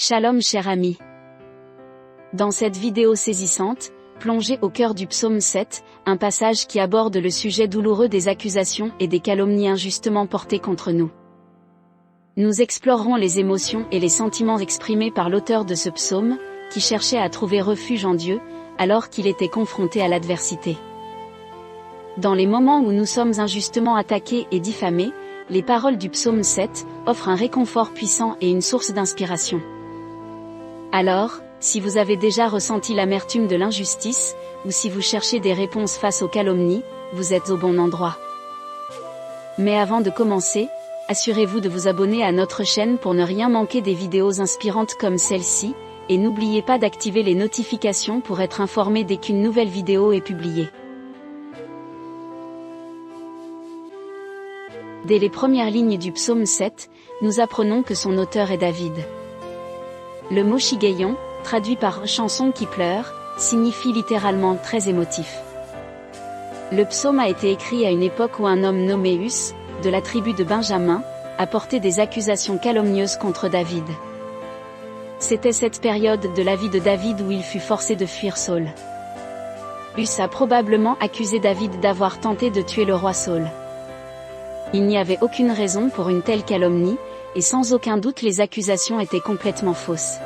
Shalom cher ami. Dans cette vidéo saisissante, plongez au cœur du psaume 7, un passage qui aborde le sujet douloureux des accusations et des calomnies injustement portées contre nous. Nous explorerons les émotions et les sentiments exprimés par l'auteur de ce psaume, qui cherchait à trouver refuge en Dieu, alors qu'il était confronté à l'adversité. Dans les moments où nous sommes injustement attaqués et diffamés, les paroles du psaume 7 offrent un réconfort puissant et une source d'inspiration. Alors, si vous avez déjà ressenti l'amertume de l'injustice, ou si vous cherchez des réponses face aux calomnies, vous êtes au bon endroit. Mais avant de commencer, assurez-vous de vous abonner à notre chaîne pour ne rien manquer des vidéos inspirantes comme celle-ci, et n'oubliez pas d'activer les notifications pour être informé dès qu'une nouvelle vidéo est publiée. Dès les premières lignes du psaume 7, nous apprenons que son auteur est David. Le mot shigeyon, traduit par « chanson qui pleure », signifie littéralement « très émotif ». Le psaume a été écrit à une époque où un homme nommé Us, de la tribu de Benjamin, a porté des accusations calomnieuses contre David. C'était cette période de la vie de David où il fut forcé de fuir Saül. Us a probablement accusé David d'avoir tenté de tuer le roi Saül. Il n'y avait aucune raison pour une telle calomnie, et sans aucun doute les accusations étaient complètement fausses.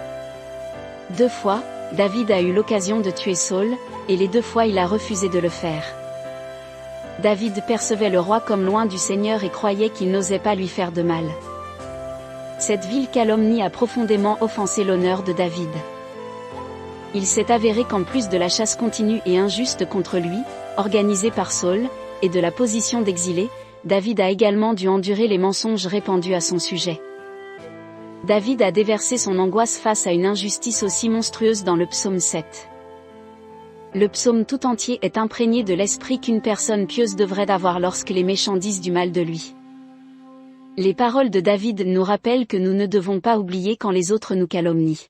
2 fois, David a eu l'occasion de tuer Saül, et les 2 fois il a refusé de le faire. David percevait le roi comme loin du Seigneur et croyait qu'il n'osait pas lui faire de mal. Cette vile calomnie a profondément offensé l'honneur de David. Il s'est avéré qu'en plus de la chasse continue et injuste contre lui, organisée par Saül, et de la position d'exilé, David a également dû endurer les mensonges répandus à son sujet. David a déversé son angoisse face à une injustice aussi monstrueuse dans le psaume 7. Le psaume tout entier est imprégné de l'esprit qu'une personne pieuse devrait avoir lorsque les méchants disent du mal de lui. Les paroles de David nous rappellent que nous ne devons pas oublier quand les autres nous calomnient.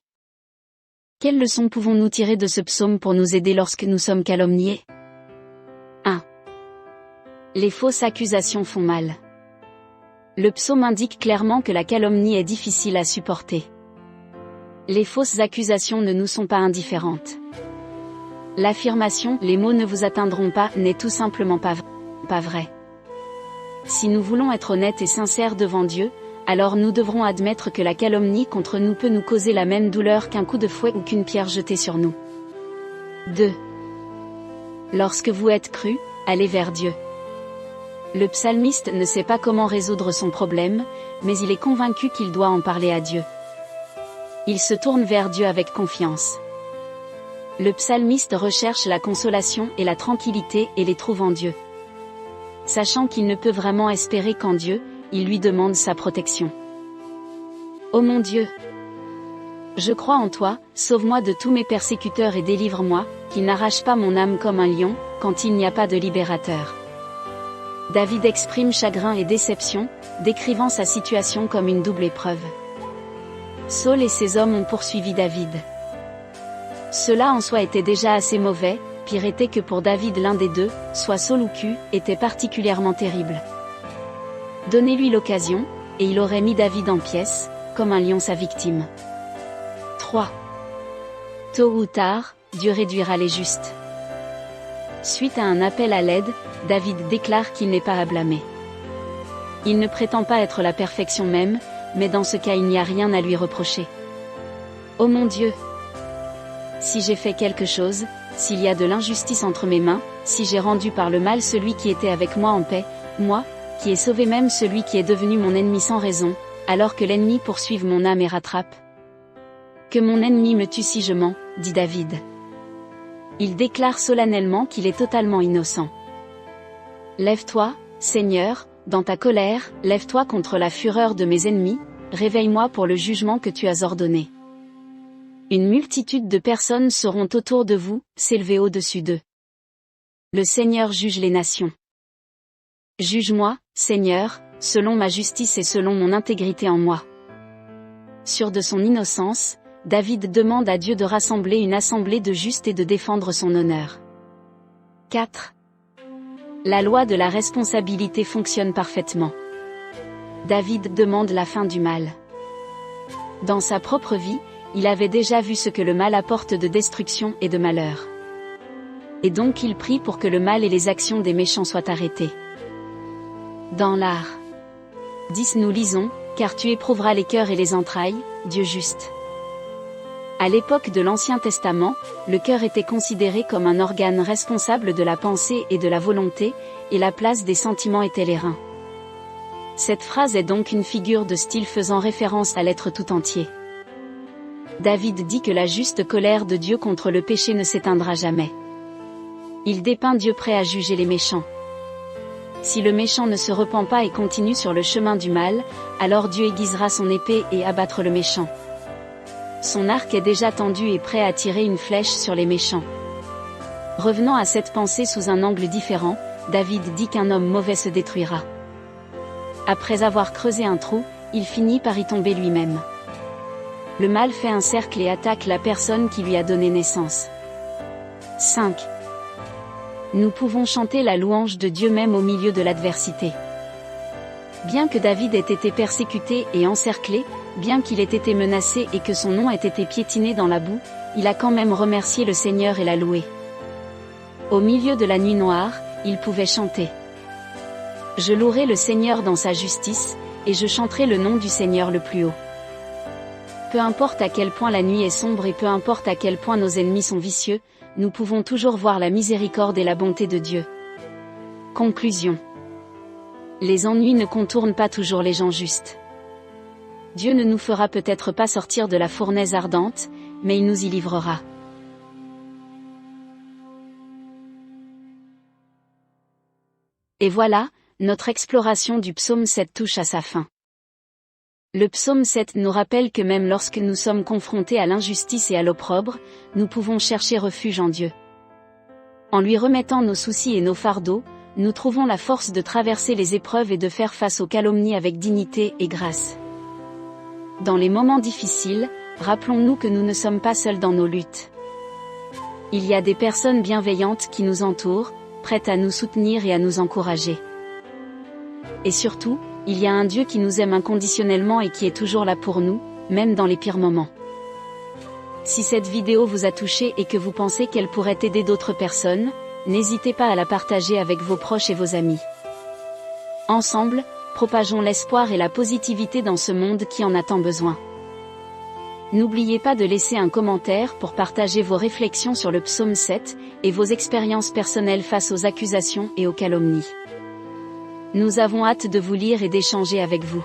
Quelles leçons pouvons-nous tirer de ce psaume pour nous aider lorsque nous sommes calomniés ? 1. Les fausses accusations font mal. Le psaume indique clairement que la calomnie est difficile à supporter. Les fausses accusations ne nous sont pas indifférentes. L'affirmation « les mots ne vous atteindront pas » n'est tout simplement pas vrai. Si nous voulons être honnêtes et sincères devant Dieu, alors nous devrons admettre que la calomnie contre nous peut nous causer la même douleur qu'un coup de fouet ou qu'une pierre jetée sur nous. 2. Lorsque vous êtes cru, allez vers Dieu. Le psalmiste ne sait pas comment résoudre son problème, mais il est convaincu qu'il doit en parler à Dieu. Il se tourne vers Dieu avec confiance. Le psalmiste recherche la consolation et la tranquillité et les trouve en Dieu. Sachant qu'il ne peut vraiment espérer qu'en Dieu, il lui demande sa protection. Ô mon Dieu! Je crois en toi, sauve-moi de tous mes persécuteurs et délivre-moi, qu'ils n'arrachent pas mon âme comme un lion, quand il n'y a pas de libérateur. David exprime chagrin et déception, décrivant sa situation comme une double épreuve. Saül et ses hommes ont poursuivi David. Cela en soi était déjà assez mauvais, pire était que pour David l'un des deux, soit Saül ou Q, était particulièrement terrible. Donnez-lui l'occasion, et il aurait mis David en pièces, comme un lion sa victime. 3. Tôt ou tard, Dieu réduira les justes. Suite à un appel à l'aide, David déclare qu'il n'est pas à blâmer. Il ne prétend pas être la perfection même, mais dans ce cas il n'y a rien à lui reprocher. Ô mon Dieu! Si j'ai fait quelque chose, s'il y a de l'injustice entre mes mains, si j'ai rendu par le mal celui qui était avec moi en paix, moi, qui ai sauvé même celui qui est devenu mon ennemi sans raison, alors que l'ennemi poursuive mon âme et rattrape. Que mon ennemi me tue si je mens, dit David. Il déclare solennellement qu'il est totalement innocent. Lève-toi, Seigneur, dans ta colère, lève-toi contre la fureur de mes ennemis, réveille-moi pour le jugement que tu as ordonné. Une multitude de personnes seront autour de vous, s'élever au-dessus d'eux. Le Seigneur juge les nations. Juge-moi, Seigneur, selon ma justice et selon mon intégrité en moi. Sûr de son innocence, David demande à Dieu de rassembler une assemblée de justes et de défendre son honneur. 4. La loi de la responsabilité fonctionne parfaitement. David demande la fin du mal. Dans sa propre vie, il avait déjà vu ce que le mal apporte de destruction et de malheur. Et donc il prie pour que le mal et les actions des méchants soient arrêtés. Dans l'Art 10 nous lisons, « Car tu éprouveras les cœurs et les entrailles, Dieu juste ». À l'époque de l'Ancien Testament, le cœur était considéré comme un organe responsable de la pensée et de la volonté, et la place des sentiments était les reins. Cette phrase est donc une figure de style faisant référence à l'être tout entier. David dit que la juste colère de Dieu contre le péché ne s'éteindra jamais. Il dépeint Dieu prêt à juger les méchants. Si le méchant ne se repent pas et continue sur le chemin du mal, alors Dieu aiguisera son épée et abattra le méchant. Son arc est déjà tendu et prêt à tirer une flèche sur les méchants. Revenant à cette pensée sous un angle différent, David dit qu'un homme mauvais se détruira. Après avoir creusé un trou, il finit par y tomber lui-même. Le mal fait un cercle et attaque la personne qui lui a donné naissance. 5. Nous pouvons chanter la louange de Dieu même au milieu de l'adversité. Bien que David ait été persécuté et encerclé, bien qu'il ait été menacé et que son nom ait été piétiné dans la boue, il a quand même remercié le Seigneur et l'a loué. Au milieu de la nuit noire, il pouvait chanter. Je louerai le Seigneur dans sa justice, et je chanterai le nom du Seigneur le plus haut. Peu importe à quel point la nuit est sombre et peu importe à quel point nos ennemis sont vicieux, nous pouvons toujours voir la miséricorde et la bonté de Dieu. Conclusion. Les ennuis ne contournent pas toujours les gens justes. Dieu ne nous fera peut-être pas sortir de la fournaise ardente, mais il nous y livrera. Et voilà, notre exploration du psaume 7 touche à sa fin. Le psaume 7 nous rappelle que même lorsque nous sommes confrontés à l'injustice et à l'opprobre, nous pouvons chercher refuge en Dieu. En lui remettant nos soucis et nos fardeaux, nous trouvons la force de traverser les épreuves et de faire face aux calomnies avec dignité et grâce. Dans les moments difficiles, rappelons-nous que nous ne sommes pas seuls dans nos luttes. Il y a des personnes bienveillantes qui nous entourent, prêtes à nous soutenir et à nous encourager. Et surtout, il y a un Dieu qui nous aime inconditionnellement et qui est toujours là pour nous, même dans les pires moments. Si cette vidéo vous a touché et que vous pensez qu'elle pourrait aider d'autres personnes, n'hésitez pas à la partager avec vos proches et vos amis. Ensemble, propageons l'espoir et la positivité dans ce monde qui en a tant besoin. N'oubliez pas de laisser un commentaire pour partager vos réflexions sur le psaume 7 et vos expériences personnelles face aux accusations et aux calomnies. Nous avons hâte de vous lire et d'échanger avec vous.